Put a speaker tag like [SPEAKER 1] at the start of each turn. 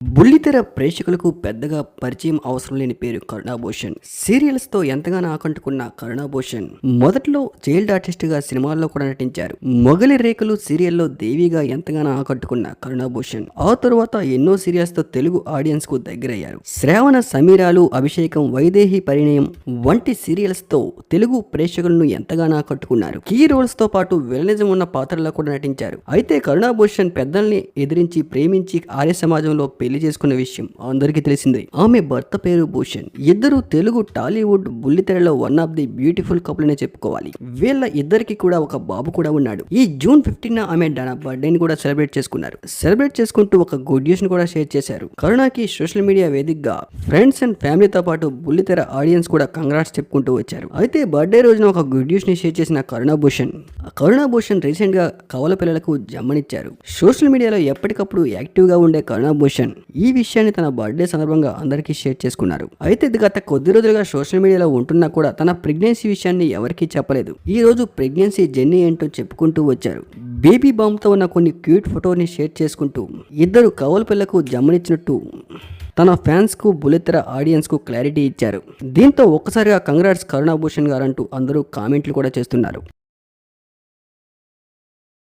[SPEAKER 1] బుల్లితెర ప్రేక్షకులకు పెద్దగా పరిచయం అవసరం లేని పేరు కరుణాభూషణ్. సీరియల్స్ తో ఎంతగానో ఆకట్టుకున్న కరుణాభూషణ్ మొదట్లో చైల్డ్ ఆర్టిస్ట్ గా సినిమాల్లో కూడా నటించారు. మొగలి రేకులు సీరియల్లో దేవిగా ఎంతగానో ఆకట్టుకున్న కరుణాభూషణ్ ఆ తరువాత ఎన్నో సీరియల్స్ తో తెలుగు ఆడియన్స్ కు దగ్గరయ్యారు. శ్రావణ సమీరాలు, అభిషేకం, వైదేహి పరిణయం వంటి సీరియల్స్ తో తెలుగు ప్రేక్షకులను ఎంతగానో ఆకట్టుకున్నారు. కీ రోల్స్ తో పాటు విలనిజం ఉన్న పాత్రల్లో కూడా నటించారు. అయితే కరుణాభూషణ్ పెద్దల్ని ఎదిరించి ప్రేమించి ఆర్య సమాజంలో పెళ్లి చేసుకున్న విషయం అందరికీ తెలిసిందే. ఆమె భర్త పేరు భూషణ్. ఇద్దరు తెలుగు టాలీవుడ్ బుల్లితెరలో one of the beautiful couple అనే చెప్పుకోవాలి. వీళ్ళ ఇద్దరికి కూడా ఒక బాబు కూడా ఉన్నాడు. ఈ జూన్ 15 ఆమె బర్త్డేని కూడా సెలబ్రేట్ చేసుకున్నారు. సెలబ్రేట్ చేసుకుంటూ ఒక గుడ్ న్యూస్ ని కూడా షేర్ చేశారు. కరుణాకి సోషల్ మీడియా వేదికగా ఫ్రెండ్స్ అండ్ ఫ్యామిలీతో పాటు బుల్లితెర ఆడియన్స్ కూడా కంగ్రాట్స్ చెప్పుకుంటూ వచ్చారు. అయితే బర్త్డే రోజున ఒక గుడ్ న్యూస్ ని షేర్ చేసిన కరుణాభూషణ్ రీసెంట్ గా కవల పిల్లలకు జమ్మనిచ్చారు. సోషల్ మీడియాలో ఎప్పటికప్పుడు యాక్టివ్ గా ఉండే కరుణాభూషణ్ ఈ విషయాన్ని తన బర్త్డే సందర్భంగా అందరికీ షేర్ చేసుకున్నారు. అయితే ఇది గత కొద్ది రోజులుగా సోషల్ మీడియాలో ఉంటున్నా కూడా తన ప్రెగ్నెన్సీ విషయాన్ని ఎవరికీ చెప్పలేదు. ఈ రోజు ప్రెగ్నెన్సీ జర్నీ ఏంటో చెప్పుకుంటూ వచ్చారు. బేబీ బాంబ్తో ఉన్న కొన్ని క్యూట్ ఫోటోని షేర్ చేసుకుంటూ ఇద్దరు కవల పిల్లకు జమ్మనిచ్చినట్టు తన ఫ్యాన్స్ కు బుల్లితెర ఆడియన్స్ కు క్లారిటీ ఇచ్చారు. దీంతో ఒక్కసారిగా కంగ్రాట్స్ కరుణాభూషణ్ గారంటూ అందరూ కామెంట్లు కూడా చేస్తున్నారు.